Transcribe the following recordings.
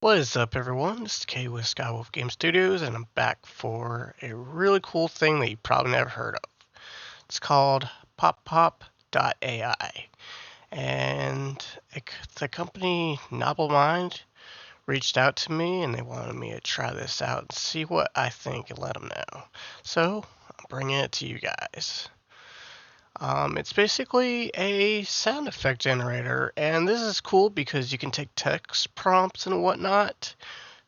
What is up, everyone? This is Kay with Skywolf Game Studios, and I'm back for a really cool thing that you probably never heard of. It's called PopPop.ai, and the company Nablamind reached out to me, and they wanted me to try this out and see what I think and let them know. So I'm bringing it to you guys. It's basically a sound effect generator, and this is cool because you can take text prompts and whatnot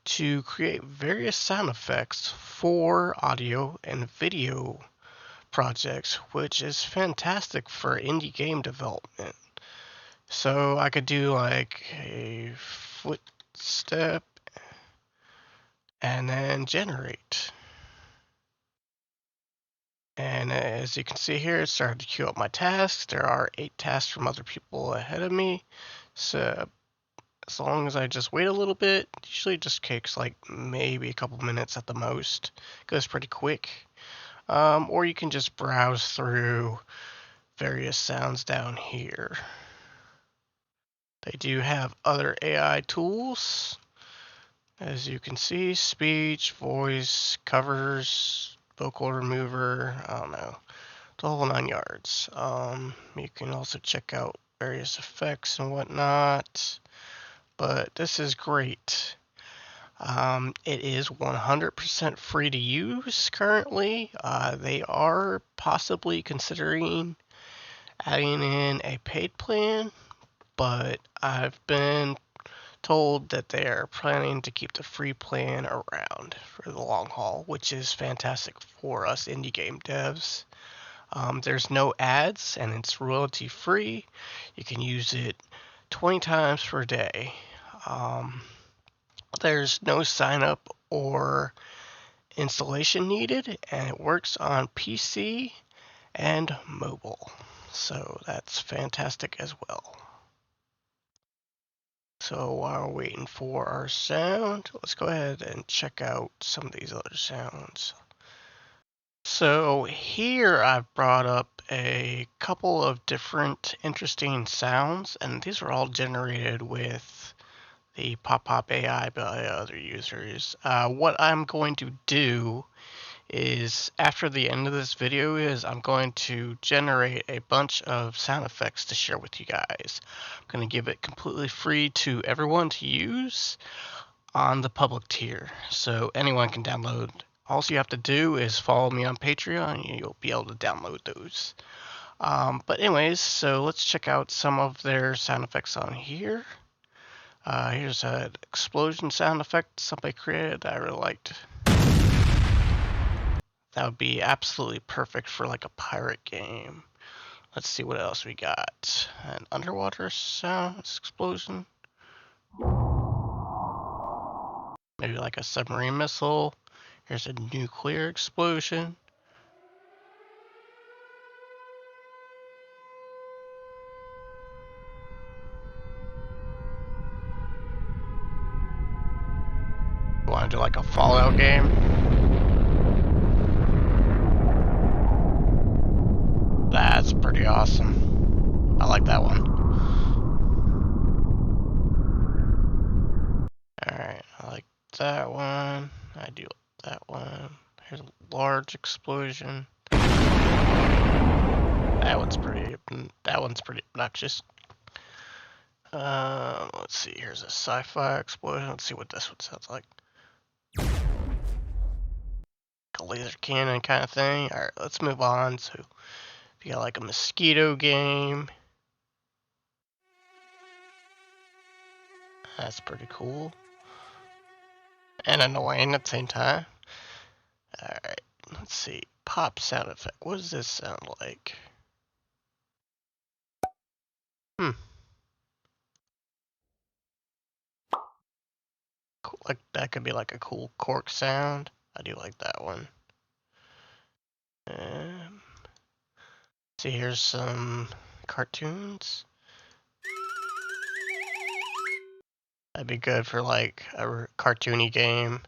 to create various sound effects for audio and video projects, which is fantastic for indie game development. So I could do like a footstep and then generate. And as you can see here, it started to queue up my tasks. There are 8 tasks from other people ahead of me. So as long as I just wait a little bit, usually it just takes like maybe a couple minutes at the most. It goes pretty quick. Or you can just browse through various sounds down here. They do have other AI tools. As you can see, speech, voice, covers, vocal remover, I don't know, the whole 9 yards. You can also check out various effects and whatnot. But this is great. It is 100% free to use currently. They are possibly considering adding in a paid plan, but I've been told that they are planning to keep the free plan around for the long haul, which is fantastic for us indie game devs. There's no ads and it's royalty free. You can use it 20 times per day. There's no sign up or installation needed, and it works on PC and mobile. So that's fantastic as well. So while we're waiting for our sound, let's go ahead and check out some of these other sounds. So here I've brought up a couple of different interesting sounds, and these are all generated with the PopPop AI by other users. What I'm going to do is, after the end of this video, is I'm going to generate a bunch of sound effects to share with you guys. I'm going to give it completely free to everyone to use on the public tier, so anyone can download. All you have to do is follow me on Patreon and you'll be able to download those. But anyways, so let's check out some of their sound effects on here. Here's an explosion sound effect somebody created that I really liked. That would be absolutely perfect for like a pirate game. Let's see what else we got. An underwater sound explosion. Maybe like a submarine missile. Here's a nuclear explosion. You want to do like a Fallout game? That's pretty awesome. I like that one. Alright, I like that one. I do like that one. Here's a large explosion. That one's pretty obnoxious. Let's see, here's a sci-fi explosion. Let's see what this one sounds like. A laser cannon kind of thing. Alright, let's move on. So, if you got like a mosquito game, that's pretty cool. And annoying at the same time. Alright, let's see. Pop sound effect. What does this sound like? Like that could be like a cool cork sound. I do like that one. See, here's some cartoons. That'd be good for like a cartoony game.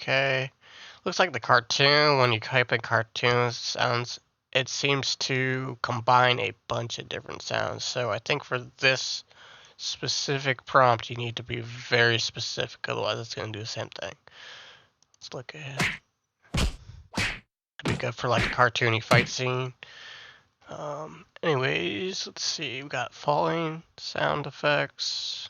okay. Looks like the cartoon, when you type in cartoon sounds, it seems to combine a bunch of different sounds. So I think for this specific prompt, you need to be very specific, otherwise it's going to do the same thing. Let's look ahead. It'd be good for like a cartoony fight scene. Anyways, let's see. We got falling sound effects.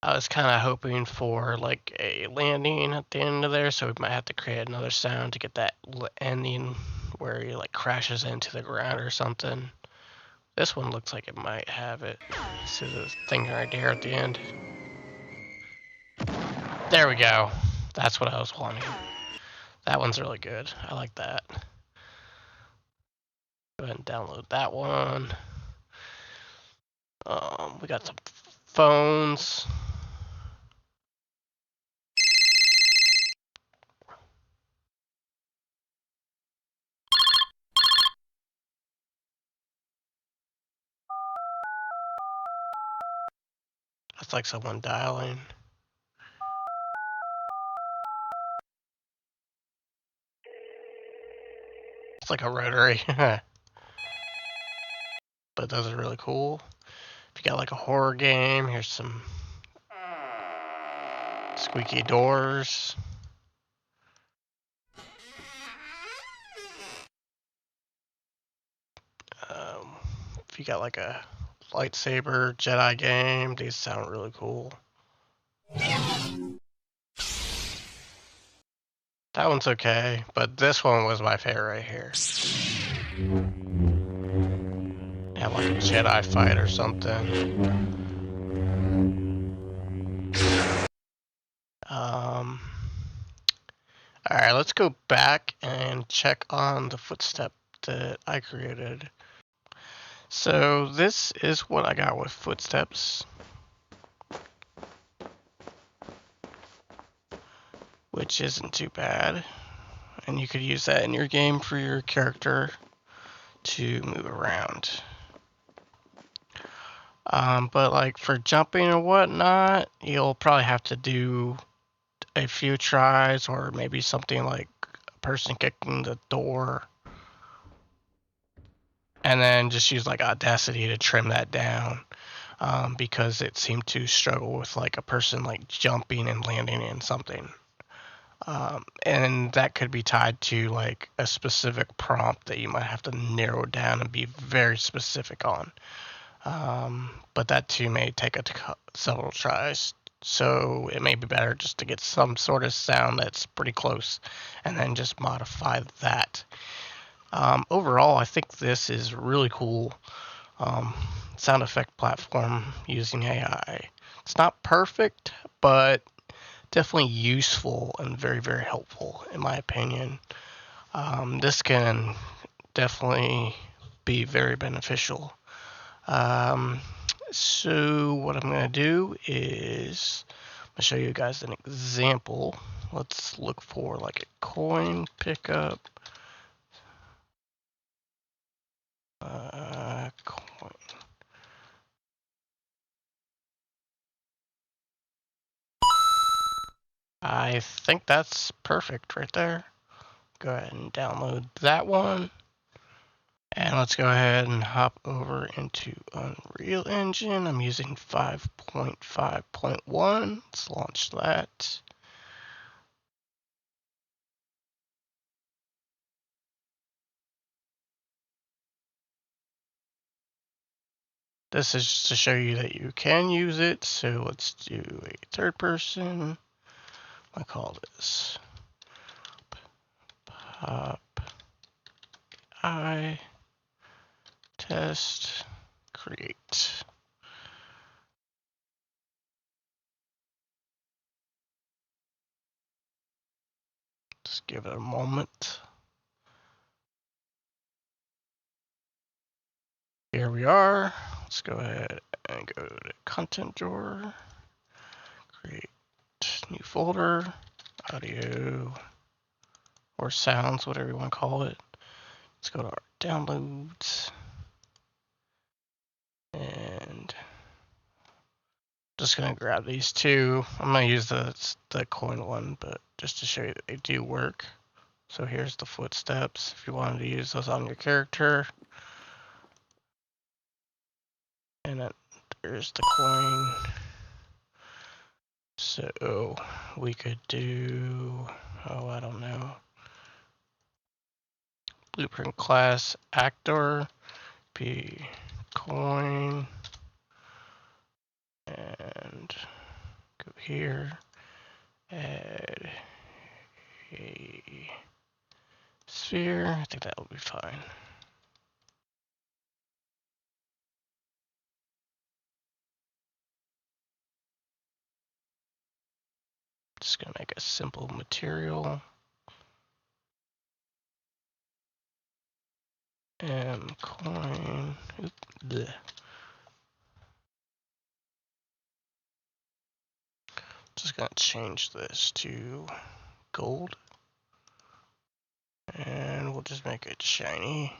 I was kind of hoping for like a landing at the end of there, so we might have to create another sound to get that ending where he like crashes into the ground or something. This one looks like it might have it. See the thing right there at the end. There we go. That's what I was wanting. That one's really good. I like that. Go ahead and download that one. We got some phones. That's like someone dialing. It's like a rotary. But those are really cool. If you got like a horror game, here's some squeaky doors. If you got like a lightsaber Jedi game, these sound really cool. That one's okay, but this one was my favorite right here. Have like a Jedi fight or something. Alright, let's go back and check on the footstep that I created. So this is what I got with footsteps, which isn't too bad. And you could use that in your game for your character to move around. But like for jumping or whatnot, you'll probably have to do a few tries, or maybe something like a person kicking the door, and then just use like Audacity to trim that down, because it seemed to struggle with like a person like jumping and landing in something. And that could be tied to like a specific prompt that you might have to narrow down and be very specific on. But that too may take several tries. So it may be better just to get some sort of sound that's pretty close and then just modify that. Overall, I think this is really cool sound effect platform using AI. It's not perfect, but definitely useful and very, very helpful in my opinion. This can definitely be very beneficial. So what I'm going to do is I'm going to show you guys an example. Let's look for like a coin pickup. Coin. I think that's perfect right there. Go ahead and download that one. And let's go ahead and hop over into Unreal Engine. I'm using 5.5.1. Let's launch that. This is just to show you that you can use it. So let's do a third person. I call this Pop I Test Create. Just give it a moment. Here we are. Let's go ahead and go to content drawer, create new folder, audio or sounds, whatever you want to call it. Let's go to our downloads and just gonna grab these two. I'm gonna use the coin one, but just to show you that they do work. So here's the footsteps if you wanted to use those on your character. And then there's the coin. So we could do, oh, I don't know. Blueprint class actor, P coin, and go here, add a sphere. I think that will be fine. Just gonna make a simple material. And coin. Bleh. Just gonna change this to gold. And we'll just make it shiny.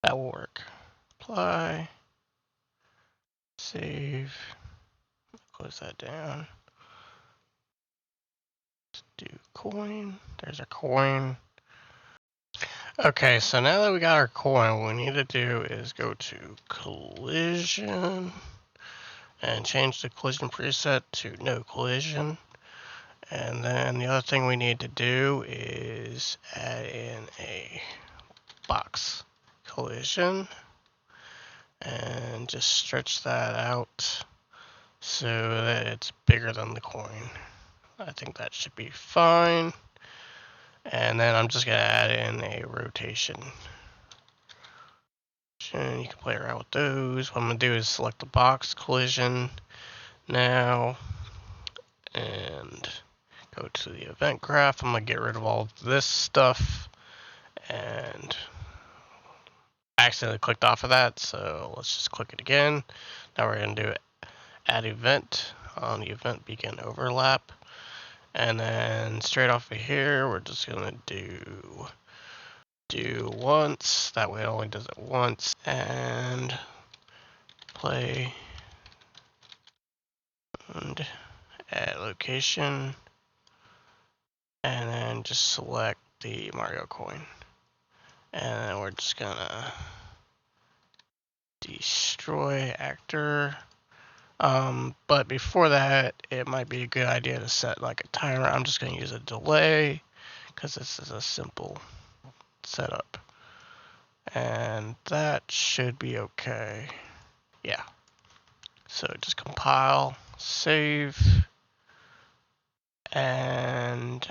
That will work. Apply. Save. Close that down. Let's do coin. There's our coin. Okay, so now that we got our coin, what we need to do is go to collision and change the collision preset to no collision. And then the other thing we need to do is add in a box collision and just stretch that out so that it's bigger than the coin. I think that should be fine. And then I'm just going to add in a rotation. And you can play around with those. What I'm going to do is select the box collision now and go to the event graph. I'm going to get rid of all this stuff, and I accidentally clicked off of that, so let's just click it again. Now we're going to do add event on the event begin overlap. And then straight off of here, we're just going to do once. That way it only does it once. And play and add location. And then just select the Mario coin. And then we're just going to destroy actor. But before that, it might be a good idea to set like a timer. I'm just going to use a delay because this is a simple setup. And that should be okay. Yeah. So just compile, save, and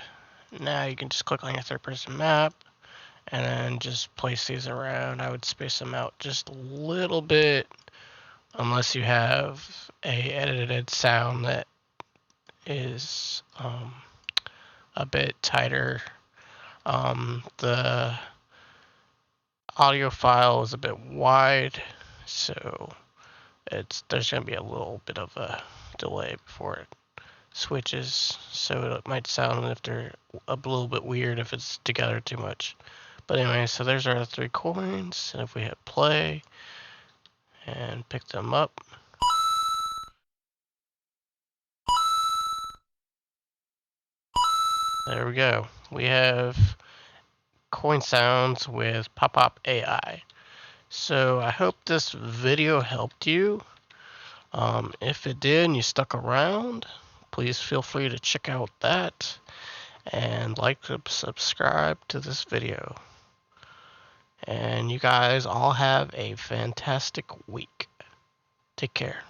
now you can just click on your third-person map and then just place these around. I would space them out just a little bit, unless you have a edited sound that is a bit tighter. The audio file is a bit wide, so there's going to be a little bit of a delay before it switches, so it might sound if they're a little bit weird if it's together too much. But anyway, so there's our 3 coins, and if we hit play and pick them up, there we go. We have coin sounds with Pop-Up AI. So I hope this video helped you. If it did and you stuck around, please feel free to check out that and like and subscribe to this video. And you guys all have a fantastic week. Take care.